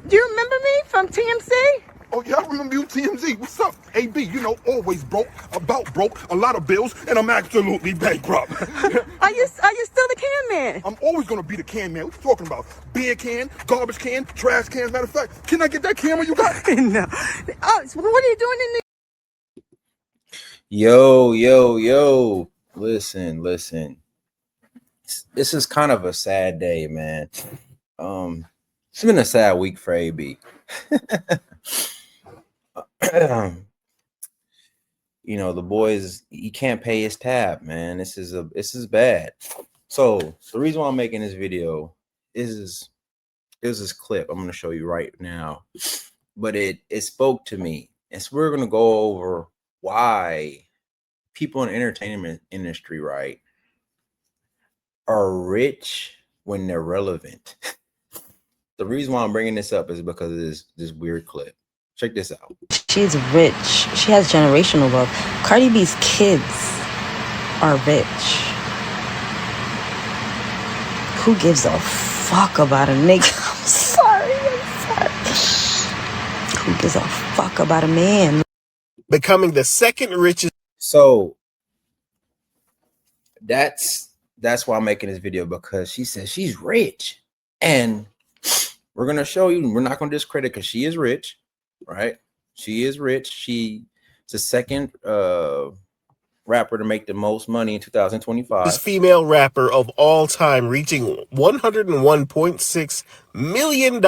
Do you remember me from TMC? Oh, yeah, I remember you, TMZ. What's up? AB, you know, always broke, about broke, a lot of bills, and I'm absolutely bankrupt. Are you still the can man? I'm always gonna be the can man. What you talking about? Beer can, garbage can, trash can. As a matter of fact, can I get that camera you got? No. Oh, so what are you doing in Yo. Listen. This is kind of a sad day, man. It's been a sad week for AB. You know, the boys, he can't pay his tab, man. This is bad. So the reason why I'm making this video is this clip I'm gonna show you right now. But it spoke to me. And so we're gonna go over why people in the entertainment industry, right, are rich when they're relevant. The reason why I'm bringing this up is because of this weird clip. Check this out. She's rich. She has generational wealth. Cardi B's kids are rich. Who gives a fuck about a nigga? I'm sorry. Who gives a fuck about a man? Becoming the second richest. So that's why I'm making this video, because she says she's rich, and we're gonna show you. We're not gonna discredit, because she is rich, right? She is rich. She's the second rapper to make the most money in 2025. This female rapper of all time, reaching $101.6 million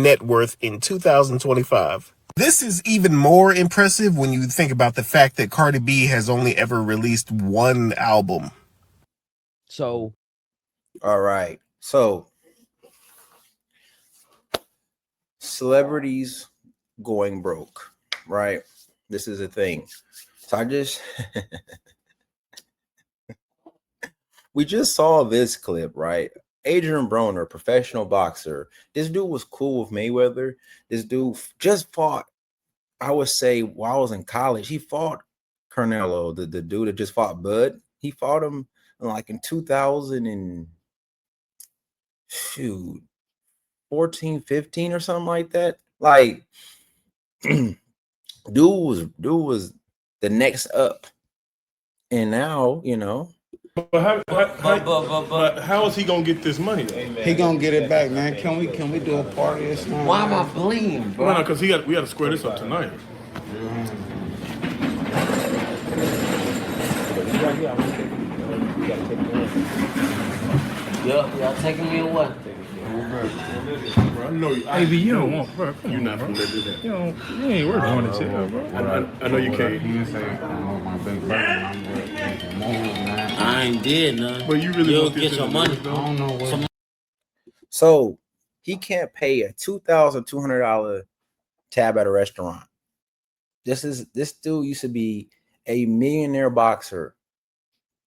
net worth in 2025. This is even more impressive when you think about the fact that Cardi B has only ever released one album. So, all right. So, celebrities going broke, right? This is a thing. So I just we just saw this clip, right? Adrien Broner, professional boxer. This dude was cool with Mayweather. This dude just fought, I would say, while I was in college, he fought Canelo, the dude that just fought Bud. He fought him like in 2014, 15 or something like that. Like, dude was the next up. And now, you know. But how is he gonna get this money though? He gonna get it back, man. Can we do a party or something? Why am I bleeding, bro? No, because we got to square this up tonight. Y'all taking me away? Bro, I know you. Baby, you don't want, bro. You're not from there, do that. You ain't worth going to jail, bro. I know you can't. I ain't did nothing. But you really want get your money. I don't know what. So he can't pay a $2,200 tab at a restaurant. This dude used to be a millionaire boxer,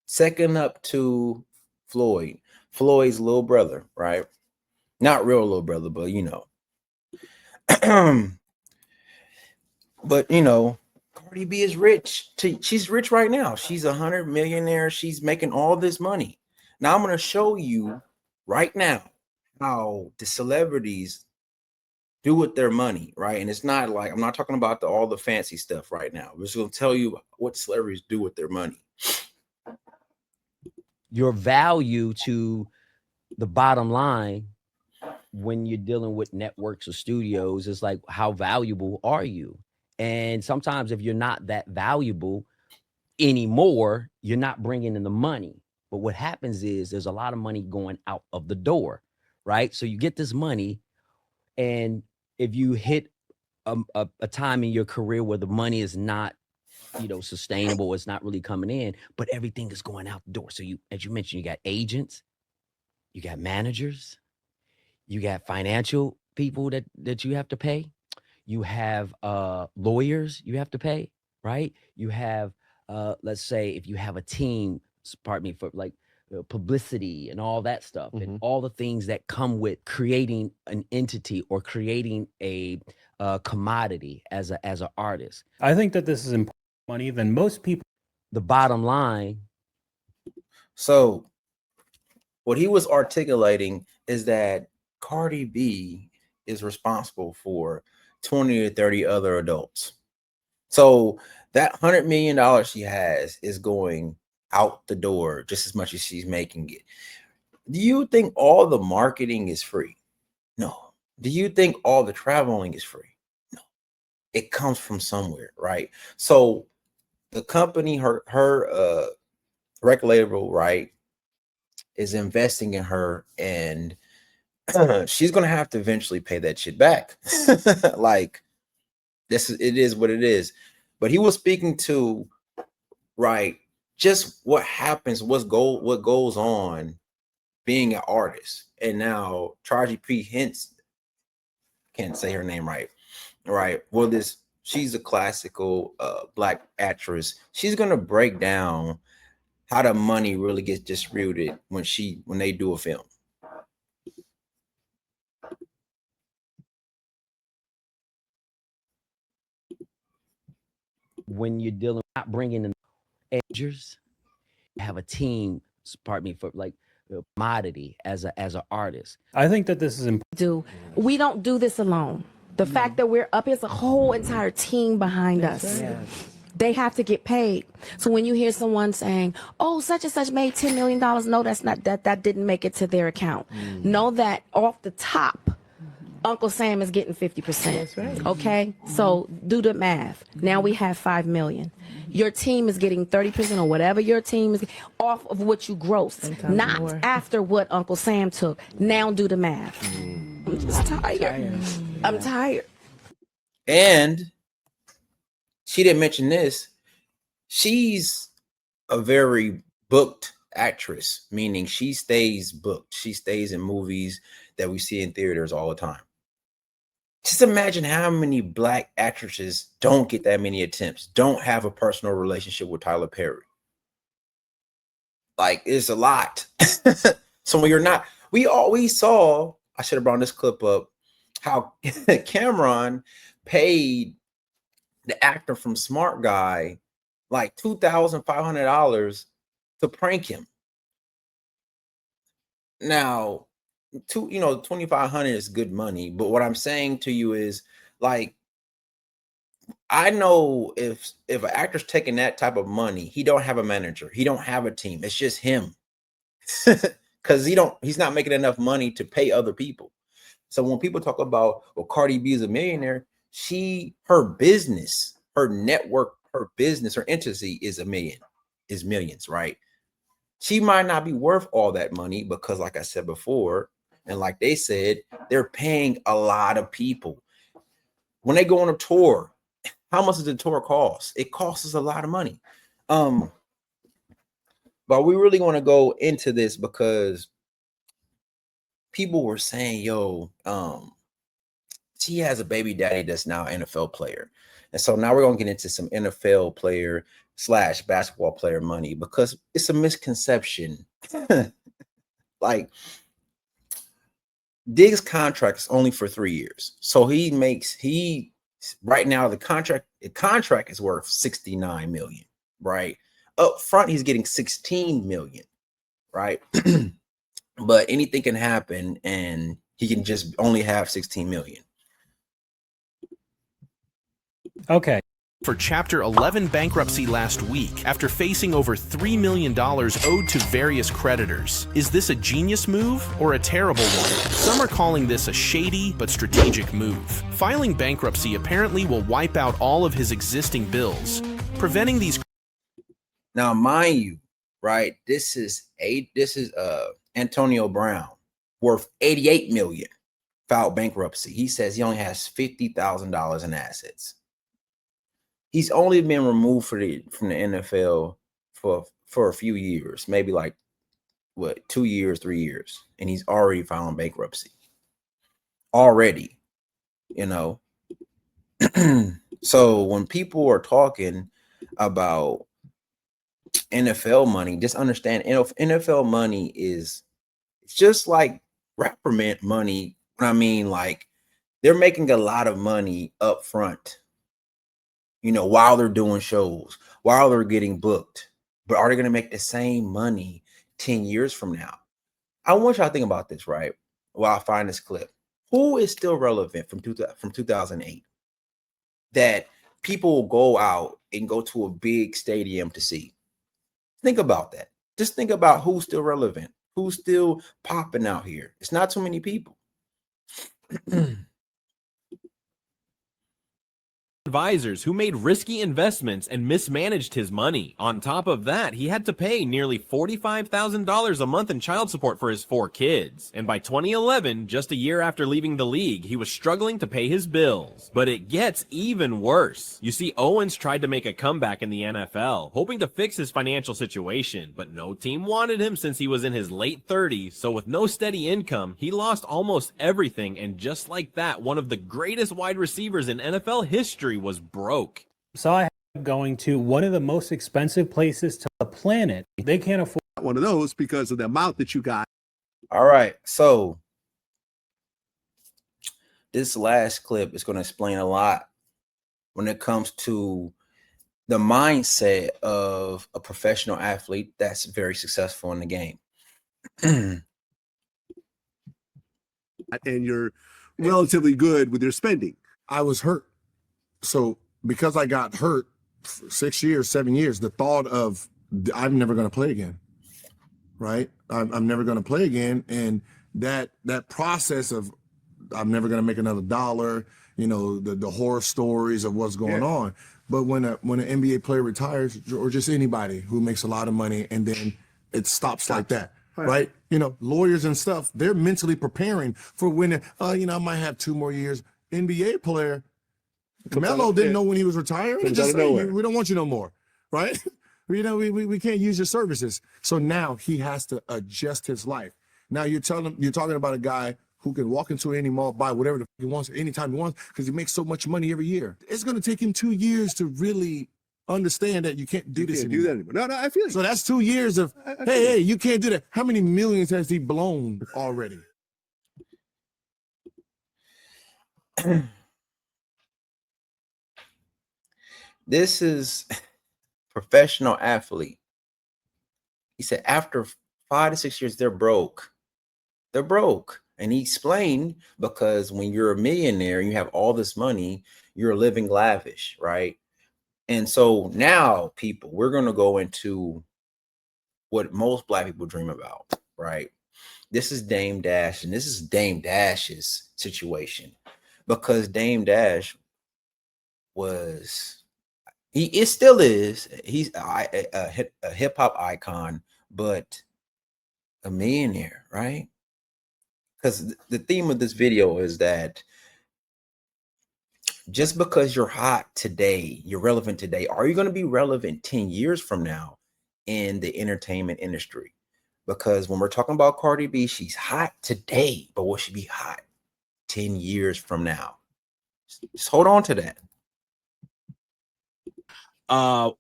second up to Floyd's little brother, right? Not real little brother, but you know. But you know, Cardi B is rich. She's rich right now. She's 100 millionaire. She's making all this money. Now I'm going to show you right now how the celebrities do with their money, right? And it's not like, I'm not talking about all the fancy stuff right now. We're just going to tell you what celebrities do with their money. your value to the bottom line when you're dealing with networks or studios is like, how valuable are you? And sometimes if you're not that valuable anymore, you're not bringing in the money. But what happens is there's a lot of money going out of the door, right? So you get this money, and if you hit a time in your career where the money is not, sustainable, it's not really coming in, but everything is going out the door. So you, as you mentioned, you got agents, you got managers, you got financial people that you have to pay. You have lawyers you have to pay, right? You have, let's say if you have a team, pardon me, for like publicity and all that stuff, and all the things that come with creating an entity or creating a commodity as an artist. I think that this is important money than most people. The bottom line. So what he was articulating is that Cardi B is responsible for 20 to 30 other adults. So that $100 million she has is going out the door just as much as she's making it. Do you think all the marketing is free? No. Do you think all the traveling is free? No. It comes from somewhere, right? So the company, her record label, right, is investing in her, and she's gonna have to eventually pay that shit back. Like, it is what it is. But he was speaking to, right, just what happens, what goes on being an artist. And now Charlie P. Hints, can't say her name right. Well, she's a classical black actress. She's gonna break down how the money really gets distributed when they do a film. When you're dealing, not bringing in edgers, have a team. Pardon me, for like commodity as an artist. I think that this is important. We don't do this alone. The fact that we're up, it's a whole entire team behind us. They have to get paid. So when you hear someone saying, "Oh, such and such made $10 million," no, that's not that didn't make it to their account. Know that off the top, Uncle Sam is getting 50%. That's right. Okay, so do the math. Now we have $5 million. Your team is getting 30% or whatever your team is off of what you grossed, not more. After what Uncle Sam took. Now do the math. I'm just tired. I'm tired. And she didn't mention this. She's a very booked actress, meaning she stays booked. She stays in movies that we see in theaters all the time. Just imagine how many black actresses don't get that many attempts, don't have a personal relationship with Tyler Perry. Like, it's a lot. So when you're not, we saw, I should have brought this clip up, how Cameron paid the actor from Smart Guy like $2,500 to prank him. Now, $2,500 is good money, but what I'm saying to you is, like, I know if an actor's taking that type of money, he don't have a manager, he don't have a team, it's just him. Because he's not making enough money to pay other people. So when people talk about, well, Cardi B is a millionaire, her business, her network, her business, her entity is millions, right? She might not be worth all that money because, like I said before, and like they said, they're paying a lot of people. When they go on a tour, how much does the tour cost? It costs us a lot of money. But we really want to go into this because people were saying, yo, she has a baby daddy that's now an NFL player. And so now we're going to get into some NFL player / basketball player money because it's a misconception. Like, Diggs' contract is only for 3 years. So right now the contract is worth $69 million, right? Up front, he's getting $16 million, right? But anything can happen and he can just only have $16 million. Okay. For Chapter 11 bankruptcy last week after facing over $3 million owed to various creditors. Is this a genius move or a terrible one? Some are calling this a shady but strategic move. Filing bankruptcy apparently will wipe out all of his existing bills, preventing these. Now, mind you, right, this is Antonio Brown, worth $88 million, filed bankruptcy. He says he only has $50,000 in assets. He's only been removed from the NFL for a few years, maybe like 2 years, 3 years, and he's already filing bankruptcy. Already, So when people are talking about NFL money, just understand NFL money it's just like rapper money. I mean, like, they're making a lot of money up front, while they're doing shows, while they're getting booked. But are they going to make the same money 10 years from now? I want y'all to think about this, right? While I find this clip. Who is still relevant from 2008 that people will go out and go to a big stadium to see? Think about that. Just think about who's still relevant, who's still popping out here. It's not too many people. Advisors who made risky investments and mismanaged his money. On top of that, he had to pay nearly $45,000 a month in child support for his 4 kids. And by 2011, just a year after leaving the league, he was struggling to pay his bills. But it gets even worse. You see, Owens tried to make a comeback in the NFL, hoping to fix his financial situation, but no team wanted him since he was in his late 30s, so with no steady income, he lost almost everything, and just like that, one of the greatest wide receivers in NFL history was broke. So I am going to one of the most expensive places to the planet. They can't afford one of those because of the amount that you got. All right, so this last clip is going to explain a lot when it comes to the mindset of a professional athlete that's very successful in the game. And you're relatively good with your spending. I was hurt. So because I got hurt for 6 years, 7 years, the thought of I'm never going to play again, right? I'm never going to play again. And that process of I'm never going to make another dollar, you know, the horror stories of what's going on. But when an NBA player retires, or just anybody who makes a lot of money and then it stops like that, right? You know, lawyers and stuff, they're mentally preparing for when, you know, I might have 2 more years. NBA player, Melo didn't know when he was retiring. He just said, we don't want you no more, right? You know, we can't use your services. So now he has to adjust his life. Now you're talking about a guy who can walk into any mall, buy whatever the he wants, anytime he wants, because he makes so much money every year. It's going to take him 2 years to really understand that you can't do this anymore. No, I feel so that's 2 years of, hey, you can't do that. How many millions has he blown already? This is professional athlete. He said after 5 to 6 years, they're broke. They're broke. And he explained because when you're a millionaire and you have all this money, you're living lavish, right? And so now, people, we're going to go into what most Black people dream about, right? This is Dame Dash, and this is Dame Dash's situation, because Dame Dash was, it still is, he's a hip hop icon, but a millionaire, right? Because the theme of this video is that just because you're hot today, you're relevant today, are you going to be relevant 10 years from now in the entertainment industry? Because when we're talking about Cardi B, she's hot today, but will she be hot 10 years from now? Just hold on to that.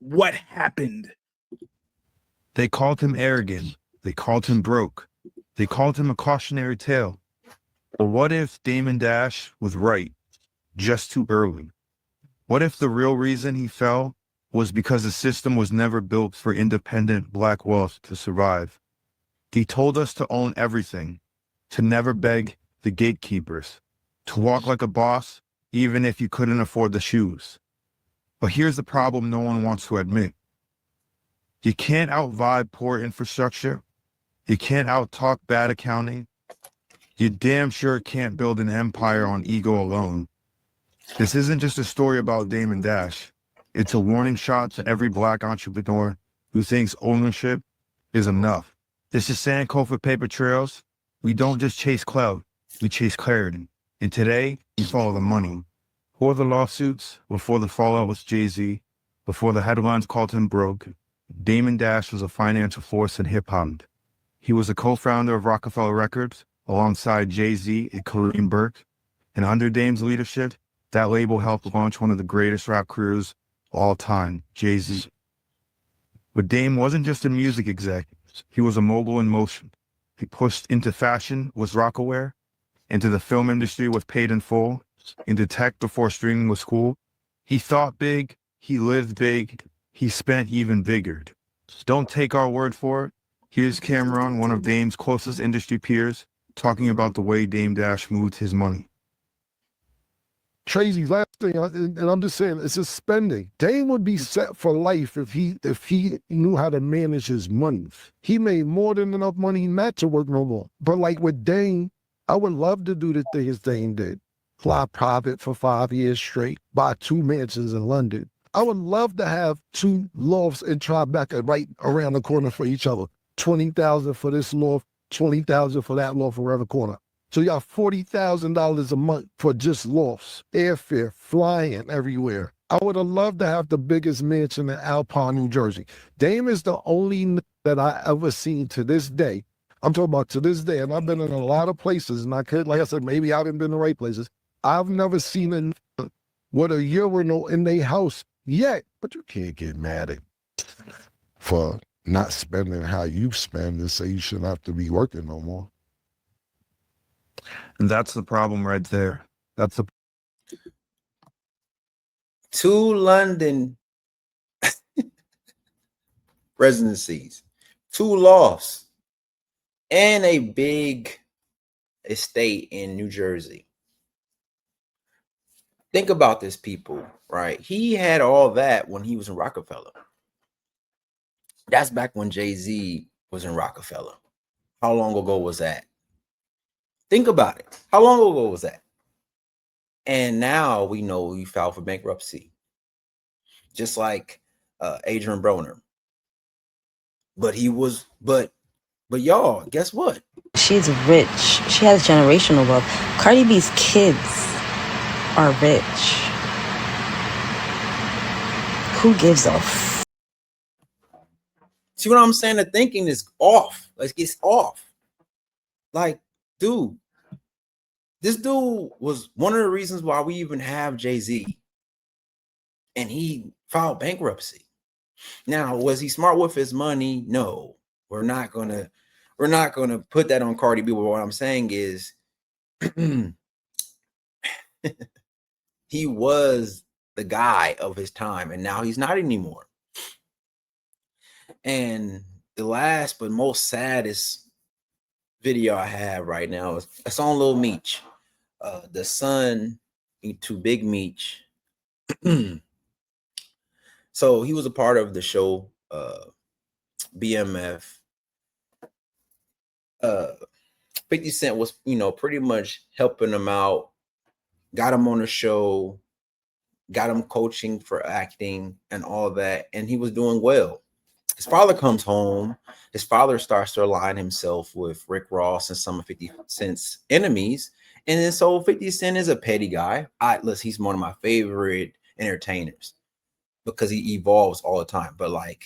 What happened? They called him arrogant. They called him broke. They called him a cautionary tale. But what if Damon Dash was right just too early? What if the real reason he fell was because the system was never built for independent Black wealth to survive? He told us to own everything, to never beg the gatekeepers, to walk like a boss even if you couldn't afford the shoes. But here's the problem no one wants to admit. You can't out-vibe poor infrastructure. You can't out-talk bad accounting. You damn sure can't build an empire on ego alone. This isn't just a story about Damon Dash. It's a warning shot to every Black entrepreneur who thinks ownership is enough. This is Sankofa Paper Trails. We don't just chase clout, we chase clarity. And today, we follow the money. Before the lawsuits, before the fallout with Jay-Z, before the headlines called him broke, Damon Dash was a financial force in hip-hop. He was a co-founder of Rockefeller Records alongside Jay-Z and Kareem Burke. And under Dame's leadership, that label helped launch one of the greatest rap careers of all time, Jay-Z. But Dame wasn't just a music executive. He was a mogul in motion. He pushed into fashion with Rockaware, into the film industry with Paid in Full, into tech before streaming was cool. He thought big, he lived big, he spent even bigger. Don't take our word for it. Here's Cameron, one of Dame's closest industry peers, talking about the way Dame Dash moved his money. Tracy's last thing, and I'm just saying, it's just spending. Dame would be set for life if he knew how to manage his money. He made more than enough money not to work no more. But like with Dame, I would love to do the things Dame did. Fly private for 5 years straight, buy 2 mansions in London. I would love to have 2 lofts in Tribeca right around the corner for each other. 20,000 for this loft, 20,000 for that loft around the corner. So you got $40,000 a month for just lofts, airfare, flying everywhere. I would have loved to have the biggest mansion in Alpine, New Jersey. Dame is the only that I ever seen to this day. I'm talking about to this day, and I've been in a lot of places, and I could, like I said, maybe I haven't been in the right places. I've never seen a with a urinal in their house yet. But you can't get mad at for not spending how you spend and say you shouldn't have to be working no more. And that's the problem right there. That's the 2 London residencies, 2 lofts, and a big estate in New Jersey. Think about this, people, right? He had all that when he was in Rockefeller. That's back when Jay-Z was in Rockefeller. How long ago was that? Think about it. How long ago was that? And now we know he filed for bankruptcy, just like Adrien Broner. But he was, but y'all, guess what? She's rich. She has generational wealth. Cardi B's kids are rich. Who gives a f? See what I'm saying? The thinking is off. Like, it's off. Like, dude, this dude was one of the reasons why we even have Jay-Z. And he filed bankruptcy. Now, was he smart with his money? No. We're not gonna put that on Cardi B. But what I'm saying is he was the guy of his time, and now he's not anymore. And the last but most saddest video I have right now is it's on Lil MeecH, the son to Big MeecH. So he was a part of the show BMF. 50 Cent was, pretty much helping him out, got him on the show, got him coaching for acting and all that, and he was doing well. His father comes home. His father starts to align himself with Rick Ross and some of 50 Cent's enemies. And then so 50 Cent is a petty guy. Listen, he's one of my favorite entertainers because he evolves all the time. But like,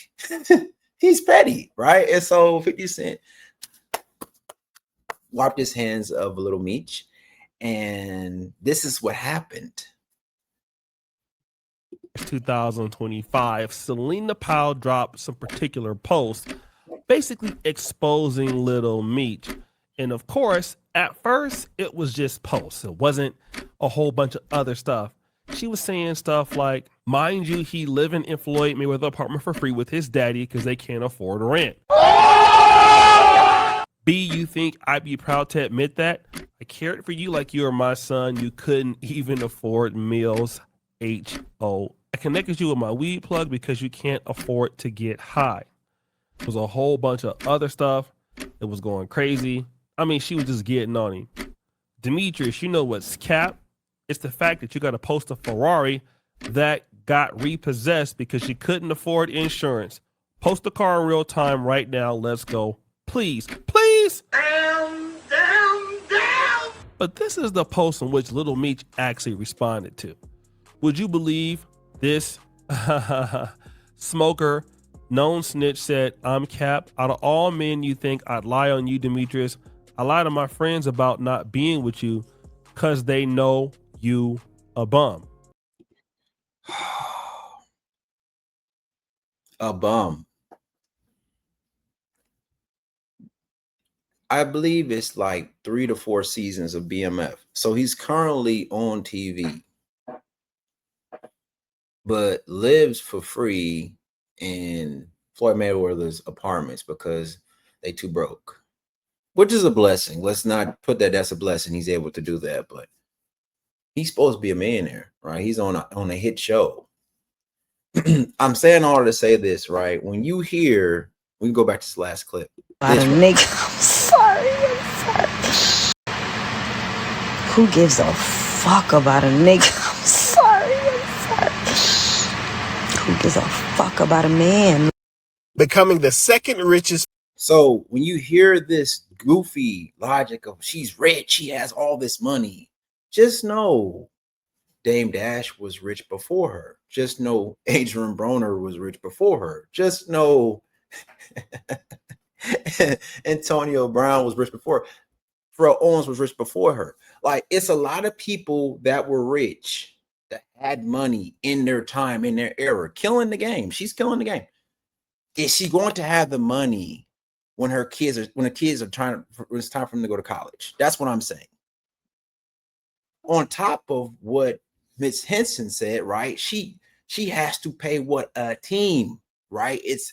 he's petty, right? And so 50 Cent wiped his hands of a little MeecH. And this is what happened. 2025, Selena Powell dropped some particular posts basically exposing little MeecH. And of course, at first it was just posts. It wasn't a whole bunch of other stuff. She was saying stuff like, mind you, he living in Floyd Mayweather apartment for free with his daddy because they can't afford rent. B, you think I'd be proud to admit that? I cared for you like you were my son. You couldn't even afford meals. H.O. I connected you with my weed plug because you can't afford to get high. There was a whole bunch of other stuff. It was going crazy. I mean, she was just getting on him. Demetrius, you know what's cap? It's the fact that you got to post a Ferrari that got repossessed because she couldn't afford insurance. Post the car in real time right now. Let's go. Please, please. Down. But this is the post in which Little MeecH actually responded to. Would you believe this? Smoker, known snitch, said, I'm cap. Out of all men you think I'd lie on you, Demetrius, I lie to my friends about not being with you because they know you a bum. A bum. I believe it's like 3 to 4 seasons of BMF. So he's currently on TV, but lives for free in Floyd Mayweather's apartments because they too broke. which is a blessing. Let's not put that that's a blessing. He's able to do that, but he's supposed to be a millionaire, right? He's on a hit show. I'm saying all to say this, right? When you hear, we can go back to this last clip. About a nigga. I'm sorry. Who gives a fuck about a nigga? I'm sorry. Who gives a fuck about a man? Becoming the second richest. So when you hear this goofy logic of she's rich, she has all this money, just know Dame Dash was rich before her. Just know Adrien Broner was rich before her. Just know Antonio Brown was rich before her. Pharrell Owens was rich before her. Like, it's a lot of people that were rich, that had money in their time, in their era, killing the game. She's killing the game. Is she going to have the money when the kids are when it's time for them to go to college? That's what I'm saying. On top of what Miss Henson said, right? She has to pay what a team, right? It's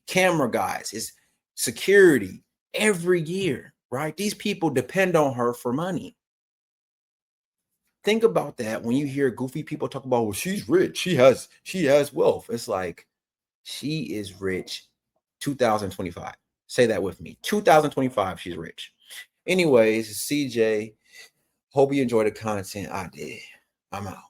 camera guys, it's security every year, right? These people depend on her for money. Think about that when you hear goofy people talk about, well, she's rich, she has wealth. It's like, she is rich 2025. Say that with me. 2025, she's rich. Anyways, CJ, hope you enjoyed the content. I did. I'm out.